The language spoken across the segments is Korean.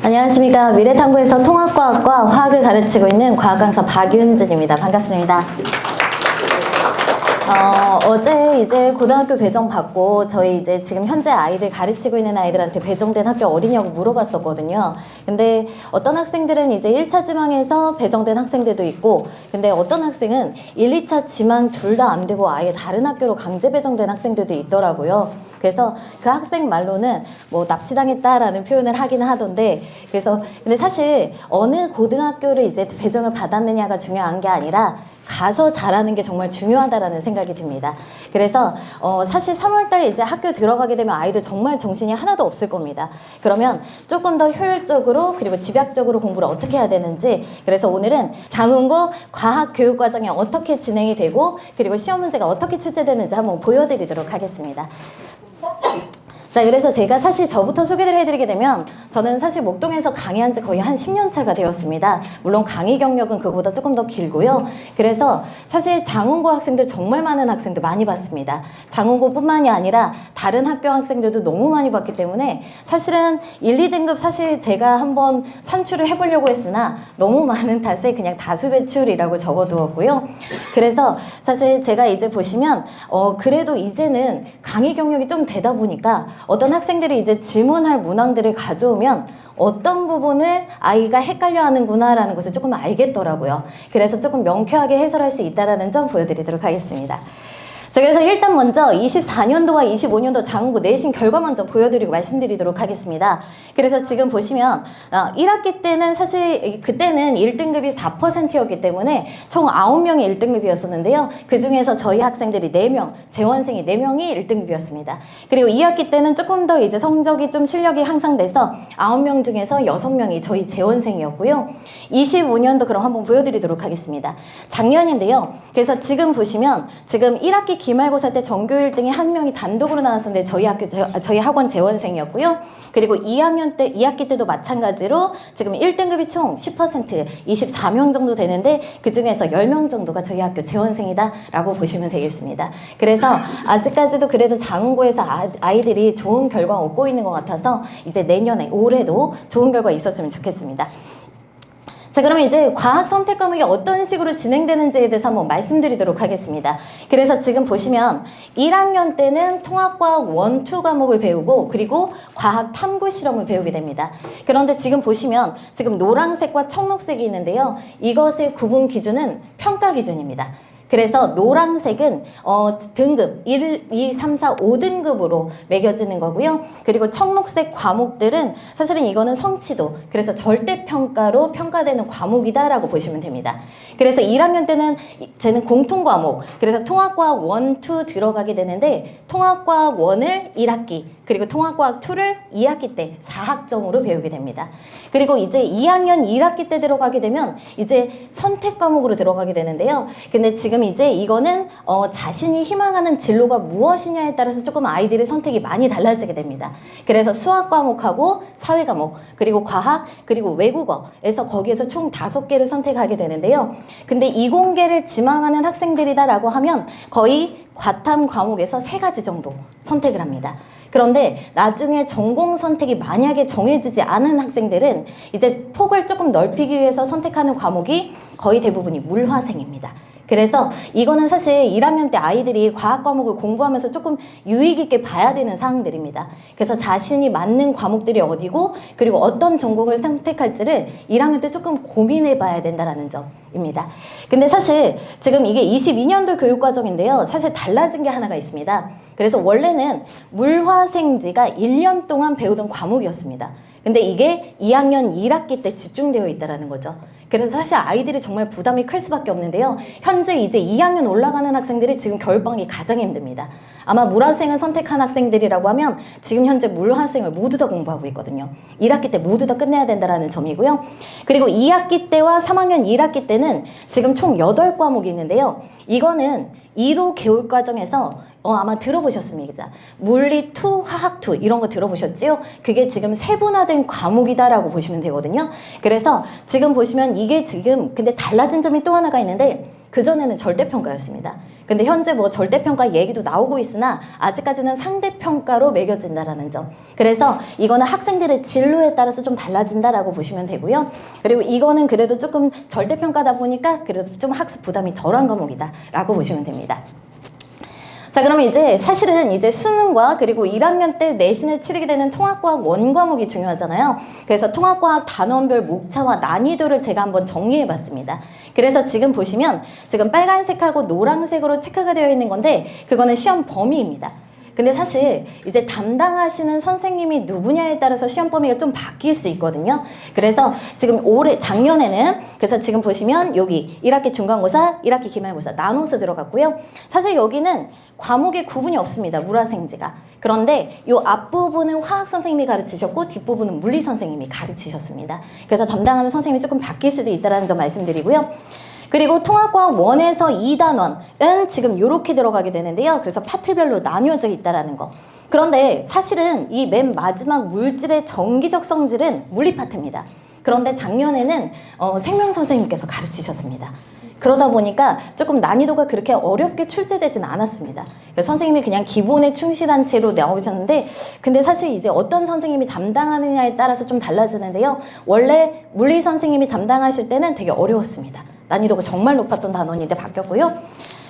안녕하십니까. 미래탐구에서 통합과학과 화학을 가르치고 있는 과학강사 박윤진입니다. 반갑습니다. 어제 이제 고등학교 배정 받고 저희 이제 지금 현재 아이들 가르치고 있는 아이들한테 배정된 학교 어디냐고 물어봤었거든요. 근데 어떤 학생들은 이제 1차 지망에서 배정된 학생들도 있고, 근데 어떤 학생은 1, 2차 지망 둘 다 안 되고 아예 다른 학교로 강제 배정된 학생들도 있더라고요. 그래서 그 학생 말로는 뭐 납치당했다라는 표현을 하긴 하던데, 그래서 근데 사실 어느 고등학교를 이제 배정을 받았느냐가 중요한 게 아니라 가서 잘하는 게 정말 중요하다라는 생각이 듭니다. 그래서 사실 3월달에 이제 학교 들어가게 되면 아이들 정말 정신이 하나도 없을 겁니다. 그러면 조금 더 효율적으로 그리고 집약적으로 공부를 어떻게 해야 되는지, 그래서 오늘은 장운고 과학교육과정이 어떻게 진행이 되고 그리고 시험 문제가 어떻게 출제되는지 한번 보여드리도록 하겠습니다. 자, 그래서 제가 사실 저부터 소개를 해드리게 되면 저는 사실 목동에서 강의한 지 거의 한 10년 차가 되었습니다. 물론 강의 경력은 그거보다 조금 더 길고요. 그래서 사실 장운고 학생들 정말 많은 학생들 많이 봤습니다. 장운고뿐만이 아니라 다른 학교 학생들도 너무 많이 봤기 때문에 사실은 1, 2등급 사실 제가 한번 산출을 해보려고 했으나 너무 많은 탓에 그냥 다수배출이라고 적어두었고요. 그래서 사실 제가 이제 보시면 그래도 이제는 강의 경력이 좀 되다 보니까 어떤 학생들이 이제 질문할 문항들을 가져오면 어떤 부분을 아이가 헷갈려 하는구나 라는 것을 조금 알겠더라고요. 그래서 조금 명쾌하게 해설할 수 있다는 점 보여드리도록 하겠습니다. 자, 그래서 일단 먼저 24년도와 25년도 장운고 내신 결과 먼저 보여드리고 말씀드리도록 하겠습니다. 그래서 지금 보시면 1학기 때는 사실 그때는 1등급이 4%였기 때문에 총 9명이 1등급이었었는데요. 그 중에서 저희 학생들이 4명, 재원생이 4명이 1등급이었습니다. 그리고 2학기 때는 조금 더 이제 성적이 좀 실력이 향상돼서 9명 중에서 6명이 저희 재원생이었고요. 25년도 그럼 한번 보여드리도록 하겠습니다. 작년인데요. 그래서 지금 보시면 지금 1학기 기말고사 때 전교 1등이 한 명이 단독으로 나왔었는데 저희 학원 재원생이었고요. 그리고 2학기 때도 마찬가지로 지금 1등급이 총 10%, 24명 정도 되는데 그 중에서 10명 정도가 저희 학교 재원생이다라고 보시면 되겠습니다. 그래서 아직까지도 그래도 장운고에서 아이들이 좋은 결과 얻고 있는 것 같아서 이제 내년에 올해도 좋은 결과 있었으면 좋겠습니다. 자, 그러면 이제 과학 선택 과목이 어떤 식으로 진행되는지에 대해서 한번 말씀드리도록 하겠습니다. 그래서 지금 보시면 1학년 때는 통합과학 1, 2 과목을 배우고 그리고 과학 탐구 실험을 배우게 됩니다. 그런데 지금 보시면 지금 노란색과 청록색이 있는데요. 이것의 구분 기준은 평가 기준입니다. 그래서 노란색은 등급 1, 2, 3, 4, 5등급으로 매겨지는 거고요. 그리고 청록색 과목들은 사실은 이거는 성취도, 그래서 절대평가로 평가되는 과목이다라고 보시면 됩니다. 그래서 1학년 때는 쟤는 공통과목, 그래서 통합과학 1, 2 들어가게 되는데 통합과학 1을 1학기, 그리고 통합과학 2를 2학기 때 4학점으로 배우게 됩니다. 그리고 이제 2학년 1학기 때 들어가게 되면 이제 선택 과목으로 들어가게 되는데요. 근데 지금 이제 이거는 자신이 희망하는 진로가 무엇이냐에 따라서 조금 아이들의 선택이 많이 달라지게 됩니다. 그래서 수학 과목하고 사회 과목, 그리고 과학, 그리고 외국어에서 거기에서 총 5개를 선택하게 되는데요. 근데 이공계를 지망하는 학생들이다라고 하면 거의 과탐 과목에서 3가지 정도 선택을 합니다. 그런데 나중에 전공 선택이 만약에 정해지지 않은 학생들은 이제 폭을 조금 넓히기 위해서 선택하는 과목이 거의 대부분이 물화생입니다. 그래서 이거는 사실 1학년 때 아이들이 과학 과목을 공부하면서 조금 유익 있게 봐야 되는 사항들입니다. 그래서 자신이 맞는 과목들이 어디고 그리고 어떤 전공을 선택할지를 1학년 때 조금 고민해 봐야 된다는 점입니다. 근데 사실 지금 이게 22년도 교육과정인데요. 사실 달라진 게 하나가 있습니다. 그래서 원래는 물화생지가 1년 동안 배우던 과목이었습니다. 근데 이게 2학년 1학기 때 집중되어 있다는 거죠. 그래서 사실 아이들이 정말 부담이 클 수밖에 없는데요. 현재 이제 2학년 올라가는 학생들이 지금 겨울방학이 가장 힘듭니다. 아마 물화생을 선택한 학생들이라고 하면 지금 현재 물화생을 모두 다 공부하고 있거든요. 1학기 때 모두 다 끝내야 된다는 점이고요. 그리고 2학기 때와 3학년 1학기 때는 지금 총 8과목이 있는데요. 이거는 1호 교육과정에서 아마 들어보셨습니다. 물리 2, 화학 2 이런 거 들어보셨지요? 그게 지금 세분화된 과목이다라고 보시면 되거든요. 그래서 지금 보시면 이게 지금 근데 달라진 점이 또 하나가 있는데 그전에는 절대평가였습니다. 근데 현재 뭐 절대평가 얘기도 나오고 있으나 아직까지는 상대평가로 매겨진다라는 점. 그래서 이거는 학생들의 진로에 따라서 좀 달라진다라고 보시면 되고요. 그리고 이거는 그래도 조금 절대평가다 보니까 그래도 좀 학습 부담이 덜한 과목이다 라고 보시면 됩니다. 자, 그러면 이제 사실은 이제 수능과 그리고 1학년 때 내신을 치르게 되는 통합과학 원과목이 중요하잖아요. 그래서 통합과학 단원별 목차와 난이도를 제가 한번 정리해 봤습니다. 그래서 지금 보시면 지금 빨간색하고 노란색으로 체크가 되어 있는 건데 그거는 시험 범위입니다. 근데 사실 이제 담당하시는 선생님이 누구냐에 따라서 시험 범위가 좀 바뀔 수 있거든요. 그래서 지금 작년에는 그래서 지금 보시면 여기 1학기 중간고사, 1학기 기말고사 나눠서 들어갔고요. 사실 여기는 과목의 구분이 없습니다. 물화생지가. 그런데 이 앞부분은 화학 선생님이 가르치셨고 뒷부분은 물리 선생님이 가르치셨습니다. 그래서 담당하는 선생님이 조금 바뀔 수도 있다는 점 말씀드리고요. 그리고 통합과학 1에서 2단원은 지금 이렇게 들어가게 되는데요. 그래서 파트별로 나뉘어져 있다는 거. 그런데 사실은 이 맨 마지막 물질의 정기적 성질은 물리 파트입니다. 그런데 작년에는 생명 선생님께서 가르치셨습니다. 그러다 보니까 조금 난이도가 그렇게 어렵게 출제되진 않았습니다. 선생님이 그냥 기본에 충실한 채로 나오셨는데 근데 사실 이제 어떤 선생님이 담당하느냐에 따라서 좀 달라지는데요. 원래 물리 선생님이 담당하실 때는 되게 어려웠습니다. 난이도가 정말 높았던 단원인데 바뀌었고요.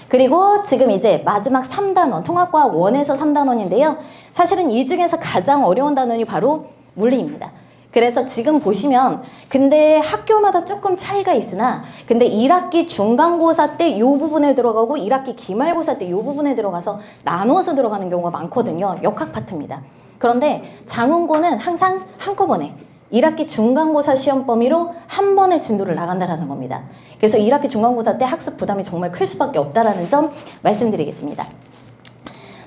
그리고 지금 이제 마지막 3단원, 통합과학 1에서 3단원인데요. 사실은 이 중에서 가장 어려운 단원이 바로 물리입니다. 그래서 지금 보시면 근데 학교마다 조금 차이가 있으나 근데 1학기 중간고사 때 이 부분에 들어가고 1학기 기말고사 때 이 부분에 들어가서 나누어서 들어가는 경우가 많거든요. 역학 파트입니다. 그런데 장운고는 항상 한꺼번에 1학기 중간고사 시험 범위로 한 번에 진도를 나간다는 겁니다. 그래서 1학기 중간고사 때 학습 부담이 정말 클 수밖에 없다는 점 말씀드리겠습니다.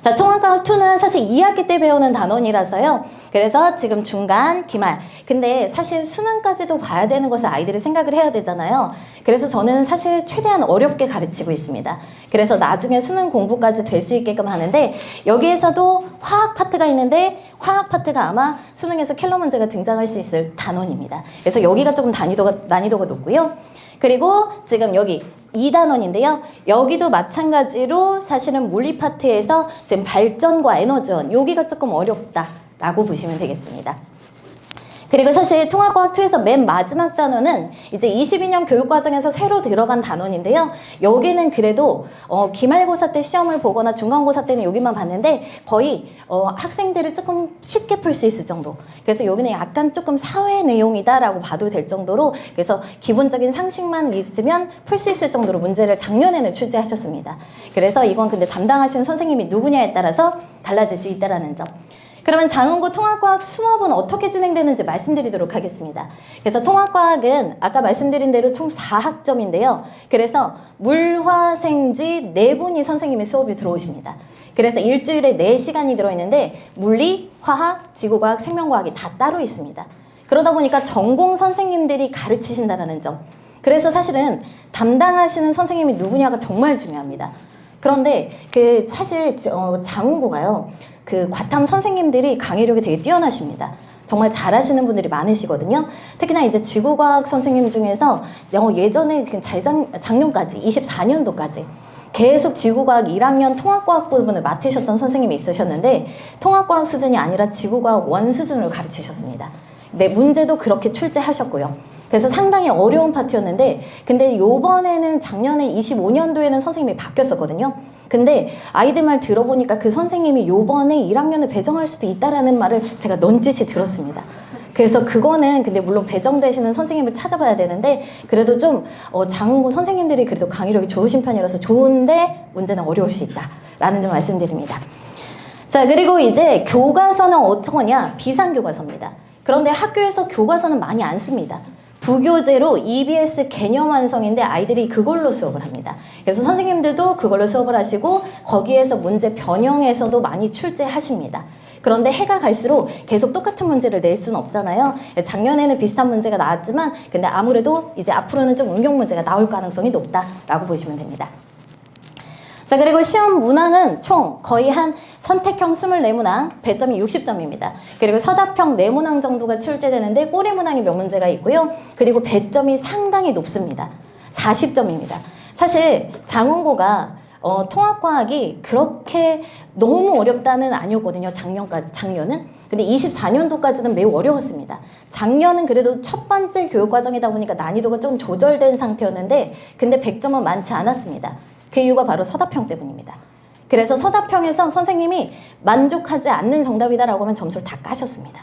자, 통합과학2는 사실 2학기 때 배우는 단원이라서요. 그래서 지금 중간, 기말. 근데 사실 수능까지도 봐야 되는 것을 아이들이 생각을 해야 되잖아요. 그래서 저는 사실 최대한 어렵게 가르치고 있습니다. 그래서 나중에 수능 공부까지 될 수 있게끔 하는데 여기에서도 화학 파트가 있는데 화학 파트가 아마 수능에서 킬러 문제가 등장할 수 있을 단원입니다. 그래서 여기가 조금 난이도가 높고요. 그리고 지금 여기 2단원인데요. 여기도 마찬가지로 사실은 물리 파트에서 지금 발전과 에너지원 여기가 조금 어렵다라고 보시면 되겠습니다. 그리고 사실 통합과학2에서 맨 마지막 단원은 이제 22년 교육과정에서 새로 들어간 단원인데요. 여기는 그래도 기말고사 때 시험을 보거나 중간고사 때는 여기만 봤는데 거의 학생들이 조금 쉽게 풀 수 있을 정도. 그래서 여기는 약간 조금 사회 내용이다라고 봐도 될 정도로 그래서 기본적인 상식만 있으면 풀 수 있을 정도로 문제를 작년에는 출제하셨습니다. 그래서 이건 근데 담당하시는 선생님이 누구냐에 따라서 달라질 수 있다는 점. 그러면 장운고 통합과학 수업은 어떻게 진행되는지 말씀드리도록 하겠습니다. 그래서 통합과학은 아까 말씀드린 대로 총 4학점인데요. 그래서 물화생지 4분이 선생님의 수업이 들어오십니다. 그래서 일주일에 4시간이 들어있는데 물리, 화학, 지구과학, 생명과학이 다 따로 있습니다. 그러다 보니까 전공 선생님들이 가르치신다는 점. 그래서 사실은 담당하시는 선생님이 누구냐가 정말 중요합니다. 그런데 사실 장운고가요. 과탐 선생님들이 강의력이 되게 뛰어나십니다. 정말 잘하시는 분들이 많으시거든요. 특히나 이제 지구과학 선생님 중에서 예전에 작년까지 24년도까지 계속 지구과학 1학년 통합과학 부분을 맡으셨던 선생님이 있으셨는데 통합과학 수준이 아니라 지구과학 1 수준으로 가르치셨습니다. 네, 문제도 그렇게 출제하셨고요. 그래서 상당히 어려운 파트였는데 근데 요번에는 작년에 25년도에는 선생님이 바뀌었었거든요. 근데 아이들 말 들어보니까 그 선생님이 요번에 1학년을 배정할 수도 있다라는 말을 제가 넌지시 들었습니다. 그래서 그거는 근데 물론 배정되시는 선생님을 찾아봐야 되는데 그래도 좀 장운고 선생님들이 그래도 강의력이 좋으신 편이라서 좋은데 문제는 어려울 수 있다라는 점 말씀드립니다. 자, 그리고 이제 교과서는 어떠냐? 비상교과서입니다. 그런데 학교에서 교과서는 많이 안 씁니다. 부교재로 EBS 개념 완성인데 아이들이 그걸로 수업을 합니다. 그래서 선생님들도 그걸로 수업을 하시고 거기에서 문제 변형해서도 많이 출제하십니다. 그런데 해가 갈수록 계속 똑같은 문제를 낼 수는 없잖아요. 작년에는 비슷한 문제가 나왔지만 근데 아무래도 이제 앞으로는 좀 응용 문제가 나올 가능성이 높다라고 보시면 됩니다. 자, 그리고 시험 문항은 총 거의 한 선택형 24문항, 배점이 60점입니다. 그리고 서답형 4문항 정도가 출제되는데 꼬리 문항이 몇 문제가 있고요. 그리고 배점이 상당히 높습니다. 40점입니다. 사실 장원고가 통합과학이 그렇게 너무 어렵다는 아니었거든요. 작년은. 근데 24년도까지는 매우 어려웠습니다. 작년은 그래도 첫 번째 교육과정이다 보니까 난이도가 좀 조절된 상태였는데 근데 100점은 많지 않았습니다. 그 이유가 바로 서답형 때문입니다. 그래서 서답형에서 선생님이 만족하지 않는 정답이다라고 하면 점수를 다 까셨습니다.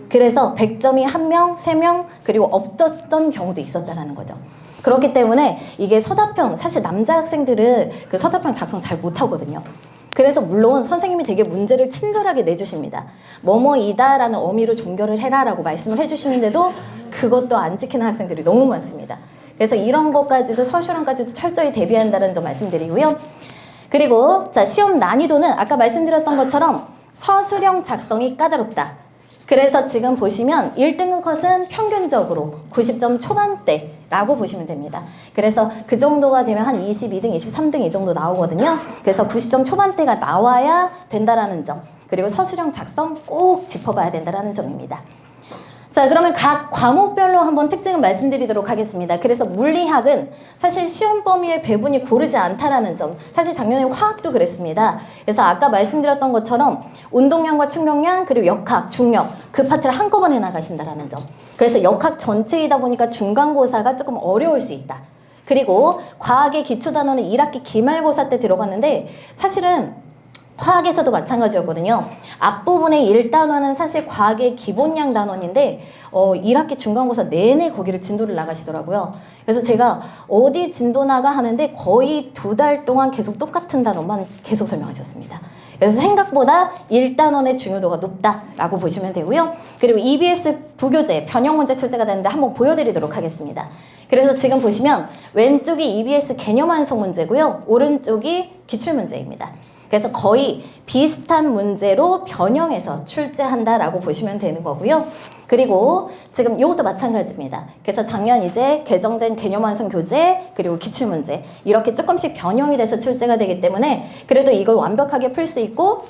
그래서 100점이 1명, 3명, 그리고 없었던 경우도 있었다는 거죠. 그렇기 때문에 이게 서답형, 사실 남자 학생들은 그 서답형 작성 잘 못하거든요. 그래서 물론 선생님이 되게 문제를 친절하게 내주십니다. 뭐뭐이다 라는 어미로 종결을 해라 라고 말씀을 해주시는데도 그것도 안 지키는 학생들이 너무 많습니다. 그래서 이런 것까지도 서술형까지도 철저히 대비한다는 점 말씀드리고요. 그리고 자, 시험 난이도는 아까 말씀드렸던 것처럼 서술형 작성이 까다롭다. 그래서 지금 보시면 1등급 컷은 평균적으로 90점 초반대라고 보시면 됩니다. 그래서 그 정도가 되면 한 22등, 23등 이 정도 나오거든요. 그래서 90점 초반대가 나와야 된다라는 점. 그리고 서술형 작성 꼭 짚어봐야 된다라는 점입니다. 자, 그러면 각 과목별로 한번 특징을 말씀드리도록 하겠습니다. 그래서 물리학은 사실 시험 범위의 배분이 고르지 않다라는 점. 사실 작년에 화학도 그랬습니다. 그래서 아까 말씀드렸던 것처럼 운동량과 충격량 그리고 역학, 중력 그 파트를 한꺼번에 나가신다라는 점. 그래서 역학 전체이다 보니까 중간고사가 조금 어려울 수 있다. 그리고 과학의 기초단원은 1학기 기말고사 때 들어갔는데 사실은 화학에서도 마찬가지였거든요. 앞부분의 1단원은 사실 과학의 기본량 단원인데 1학기 중간고사 내내 거기를 진도를 나가시더라고요. 그래서 제가 어디 진도 나가 하는데 거의 2달 동안 계속 똑같은 단원만 계속 설명하셨습니다. 그래서 생각보다 1단원의 중요도가 높다라고 보시면 되고요. 그리고 EBS 부교재 변형 문제 출제가 되는데 한번 보여드리도록 하겠습니다. 그래서 지금 보시면 왼쪽이 EBS 개념 완성 문제고요. 오른쪽이 기출문제입니다. 그래서 거의 비슷한 문제로 변형해서 출제한다라고 보시면 되는 거고요. 그리고 지금 이것도 마찬가지입니다. 그래서 작년 이제 개정된 개념 완성 교재 그리고 기출문제 이렇게 조금씩 변형이 돼서 출제가 되기 때문에 그래도 이걸 완벽하게 풀 수 있고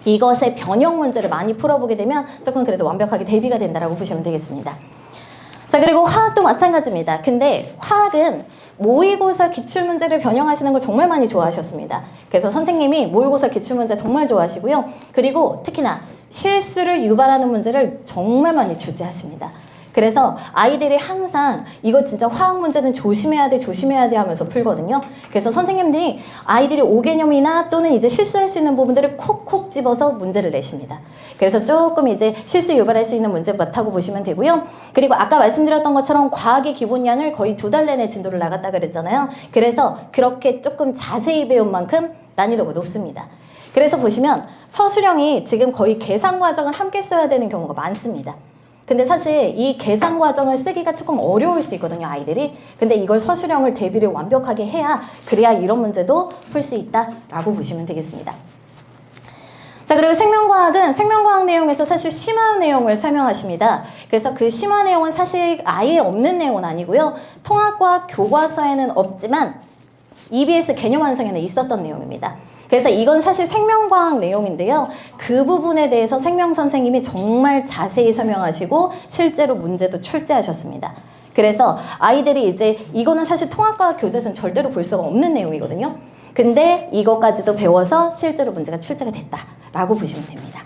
이것의 변형 문제를 많이 풀어보게 되면 조금 그래도 완벽하게 대비가 된다라고 보시면 되겠습니다. 자, 그리고 화학도 마찬가지입니다. 근데 화학은 모의고사 기출문제를 변형하시는 걸 정말 많이 좋아하셨습니다. 그래서 선생님이 모의고사 기출문제 정말 좋아하시고요. 그리고 특히나 실수를 유발하는 문제를 정말 많이 출제하십니다. 그래서 아이들이 항상 이거 진짜 화학 문제는 조심해야 돼 하면서 풀거든요. 그래서 선생님들이 아이들이 5개념이나 또는 이제 실수할 수 있는 부분들을 콕콕 집어서 문제를 내십니다. 그래서 조금 이제 실수 유발할 수 있는 문제 같다고 보시면 되고요. 그리고 아까 말씀드렸던 것처럼 과학의 기본량을 거의 2달 내내 진도를 나갔다 그랬잖아요. 그래서 그렇게 조금 자세히 배운 만큼 난이도가 높습니다. 그래서 보시면 서술형이 지금 거의 계산 과정을 함께 써야 되는 경우가 많습니다. 근데 사실 이 계산 과정을 쓰기가 조금 어려울 수 있거든요, 아이들이. 근데 이걸 서술형을 대비를 완벽하게 해야 그래야 이런 문제도 풀 수 있다라고 보시면 되겠습니다. 자, 그리고 생명과학은 생명과학 내용에서 사실 심화 내용을 설명하십니다. 그래서 그 심화 내용은 사실 아예 없는 내용은 아니고요. 통합과학 교과서에는 없지만 EBS 개념 완성에는 있었던 내용입니다. 그래서 이건 사실 생명과학 내용인데요. 그 부분에 대해서 생명 선생님이 정말 자세히 설명하시고 실제로 문제도 출제하셨습니다. 그래서 아이들이 이제 이거는 사실 통합과학 교재에서는 절대로 볼 수가 없는 내용이거든요. 근데 이것까지도 배워서 실제로 문제가 출제가 됐다라고 보시면 됩니다.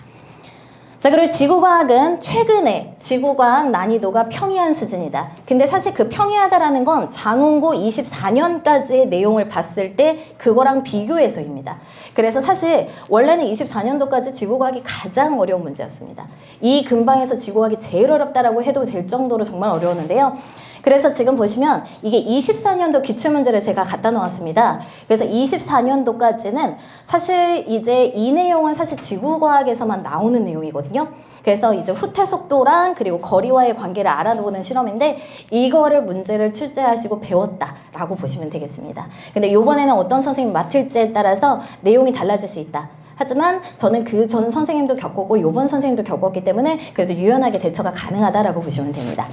자, 그리고 지구과학은 최근에 지구과학 난이도가 평이한 수준이다. 근데 사실 그 평이하다라는 건 장운고 24년까지의 내용을 봤을 때 그거랑 비교해서입니다. 그래서 사실 원래는 24년도까지 지구과학이 가장 어려운 문제였습니다. 이 근방에서 지구과학이 제일 어렵다라고 해도 될 정도로 정말 어려웠는데요. 그래서 지금 보시면 이게 24년도 기출문제를 제가 갖다 놓았습니다. 그래서 24년도까지는 사실 이제 이 내용은 사실 지구과학에서만 나오는 내용이거든요. 그래서 이제 후퇴 속도랑 그리고 거리와의 관계를 알아보는 실험인데 이거를 문제를 출제하시고 배웠다라고 보시면 되겠습니다. 근데 이번에는 어떤 선생님 맡을지에 따라서 내용이 달라질 수 있다. 하지만 저는 그 전 선생님도 겪었고 이번 선생님도 겪었기 때문에 그래도 유연하게 대처가 가능하다라고 보시면 됩니다.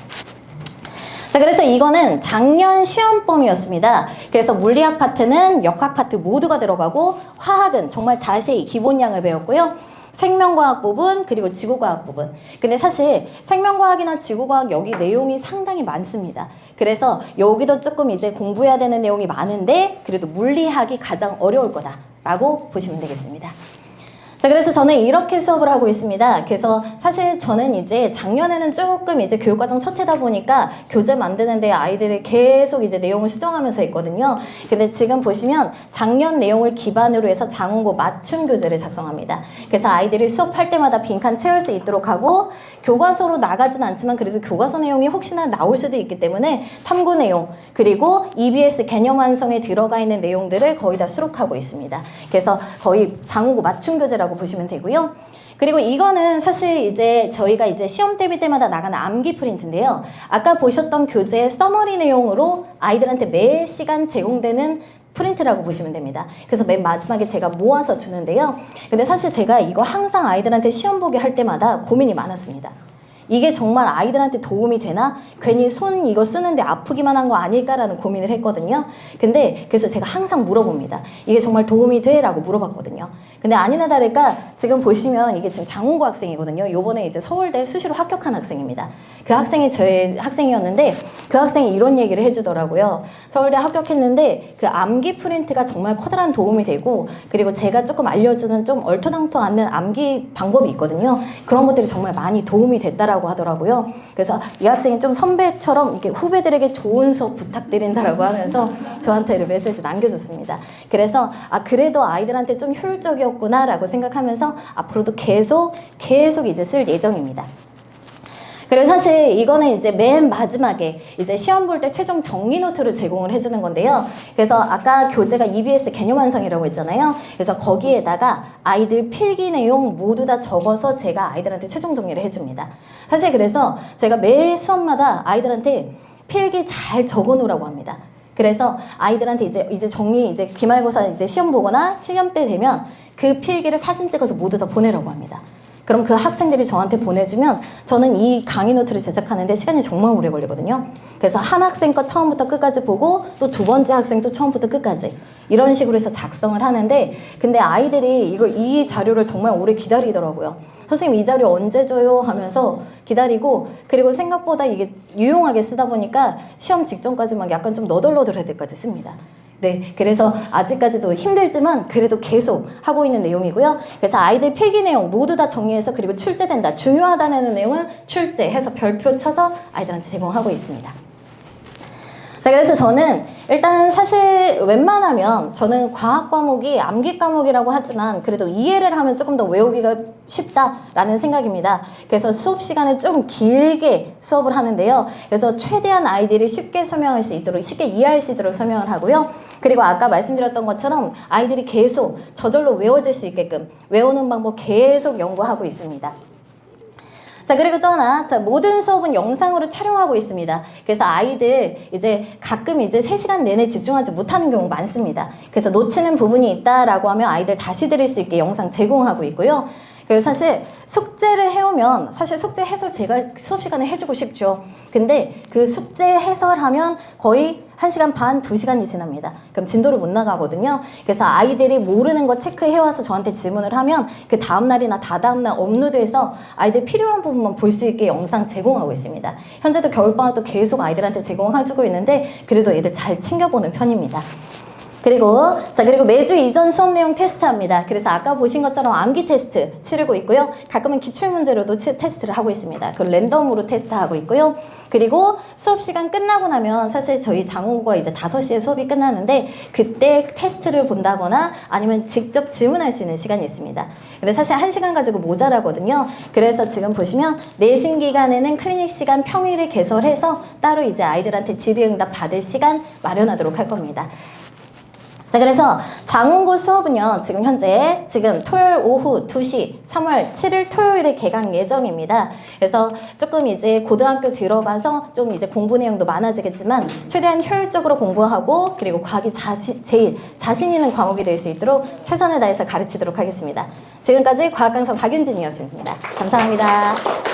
자, 그래서 이거는 작년 시험범위였습니다. 그래서 물리학 파트는 역학 파트 모두가 들어가고 화학은 정말 자세히 기본량을 배웠고요. 생명과학 부분 그리고 지구과학 부분. 근데 사실 생명과학이나 지구과학 여기 내용이 상당히 많습니다. 그래서 여기도 조금 이제 공부해야 되는 내용이 많은데 그래도 물리학이 가장 어려울 거다라고 보시면 되겠습니다. 자, 그래서 저는 이렇게 수업을 하고 있습니다. 그래서 사실 저는 이제 작년에는 조금 이제 교육과정 첫 해다 보니까 교재 만드는데 아이들이 계속 이제 내용을 수정하면서 했거든요. 근데 지금 보시면 작년 내용을 기반으로 해서 장원고 맞춤 교재를 작성합니다. 그래서 아이들이 수업할 때마다 빈칸 채울 수 있도록 하고 교과서로 나가진 않지만 그래도 교과서 내용이 혹시나 나올 수도 있기 때문에 탐구 내용 그리고 EBS 개념 완성에 들어가 있는 내용들을 거의 다 수록하고 있습니다. 그래서 거의 장원고 맞춤 교재라고 보시면 되고요. 그리고 이거는 사실 이제 저희가 이제 시험 대비 때마다 나가는 암기 프린트인데요. 아까 보셨던 교재의 서머리 내용으로 아이들한테 매 시간 제공되는 프린트라고 보시면 됩니다. 그래서 맨 마지막에 제가 모아서 주는데요. 근데 사실 제가 이거 항상 아이들한테 시험 보게 할 때마다 고민이 많았습니다. 이게 정말 아이들한테 도움이 되나? 괜히 손 이거 쓰는데 아프기만 한 거 아닐까라는 고민을 했거든요. 근데 그래서 제가 항상 물어봅니다. 이게 정말 도움이 돼? 라고 물어봤거든요. 근데 아니나 다를까 지금 보시면 이게 지금 장원고 학생이거든요. 요번에 이제 서울대 수시로 합격한 학생입니다. 그 학생이 저의 학생이었는데 그 학생이 이런 얘기를 해주더라고요. 서울대 합격했는데 그 암기 프린트가 정말 커다란 도움이 되고 그리고 제가 조금 알려주는 좀 얼토당토 않는 암기 방법이 있거든요. 그런 것들이 정말 많이 도움이 됐다라고 하더라고요. 그래서 이 학생이 좀 선배처럼 이렇게 후배들에게 좋은 수업 부탁드린다라고 하면서 저한테 메시지 남겨줬습니다. 그래서 그래도 아이들한테 좀 효율적이었구나라고 생각하면서 앞으로도 계속 이제 쓸 예정입니다. 그리고 사실 이거는 이제 맨 마지막에 이제 시험 볼 때 최종 정리 노트를 제공을 해주는 건데요. 그래서 아까 교재가 EBS 개념 완성이라고 했잖아요. 그래서 거기에다가 아이들 필기 내용 모두 다 적어서 제가 아이들한테 최종 정리를 해줍니다. 사실 그래서 제가 매 수업마다 아이들한테 필기 잘 적어 놓으라고 합니다. 그래서 아이들한테 이제 이제 기말고사 이제 시험 보거나 시험 때 되면 그 필기를 사진 찍어서 모두 다 보내라고 합니다. 그럼 그 학생들이 저한테 보내주면 저는 이 강의 노트를 제작하는데 시간이 정말 오래 걸리거든요. 그래서 한 학생 거 처음부터 끝까지 보고 또 두 번째 학생 또 처음부터 끝까지 이런 식으로 해서 작성을 하는데 근데 아이들이 이 자료를 정말 오래 기다리더라고요. 선생님 이 자료 언제 줘요? 하면서 기다리고 그리고 생각보다 이게 유용하게 쓰다 보니까 시험 직전까지 막 약간 좀 너덜너덜할 때까지 씁니다. 네, 그래서 아직까지도 힘들지만 그래도 계속 하고 있는 내용이고요. 그래서 아이들 필기 내용 모두 다 정리해서 그리고 출제된다, 중요하다는 내용을 출제해서 별표 쳐서 아이들한테 제공하고 있습니다. 자, 그래서 저는 일단 사실 웬만하면 저는 과학 과목이 암기 과목이라고 하지만 그래도 이해를 하면 조금 더 외우기가 쉽다라는 생각입니다. 그래서 수업 시간을 좀 길게 수업을 하는데요. 그래서 최대한 아이들이 쉽게 설명할 수 있도록 쉽게 이해할 수 있도록 설명을 하고요. 그리고 아까 말씀드렸던 것처럼 아이들이 계속 저절로 외워질 수 있게끔 외우는 방법 계속 연구하고 있습니다. 자, 그리고 또 하나, 모든 수업은 영상으로 촬영하고 있습니다. 그래서 아이들 이제 가끔 이제 3시간 내내 집중하지 못하는 경우 많습니다. 그래서 놓치는 부분이 있다라고 하면 아이들 다시 들을 수 있게 영상 제공하고 있고요. 그래서 사실 숙제를 해오면 사실 숙제 해설 제가 수업 시간에 해주고 싶죠. 근데 그 숙제 해설하면 거의 1시간 반, 2시간이 지납니다. 그럼 진도를 못 나가거든요. 그래서 아이들이 모르는 거 체크해와서 저한테 질문을 하면 그 다음날이나 다다음날 업로드해서 아이들 필요한 부분만 볼 수 있게 영상 제공하고 있습니다. 현재도 겨울방학도 계속 아이들한테 제공해주고 있는데 그래도 애들 잘 챙겨보는 편입니다. 그리고 매주 이전 수업 내용 테스트합니다. 그래서 아까 보신 것처럼 암기 테스트 치르고 있고요. 가끔은 기출문제로도 테스트를 하고 있습니다. 그 랜덤으로 테스트하고 있고요. 그리고 수업 시간 끝나고 나면 사실 저희 장원고가 이제 5시에 수업이 끝나는데 그때 테스트를 본다거나 아니면 직접 질문할 수 있는 시간이 있습니다. 근데 사실 1시간 가지고 모자라거든요. 그래서 지금 보시면 내신 기간에는 클리닉 시간 평일에 개설해서 따로 이제 아이들한테 질의응답 받을 시간 마련하도록 할 겁니다. 자, 그래서 장원고 수업은요, 지금 토요일 오후 2시 3월 7일 토요일에 개강 예정입니다. 그래서 조금 이제 고등학교 들어가서 좀 이제 공부 내용도 많아지겠지만 최대한 효율적으로 공부하고 그리고 과학이 제일 자신 있는 과목이 될 수 있도록 최선을 다해서 가르치도록 하겠습니다. 지금까지 과학 강사 박윤진이었습니다. 감사합니다.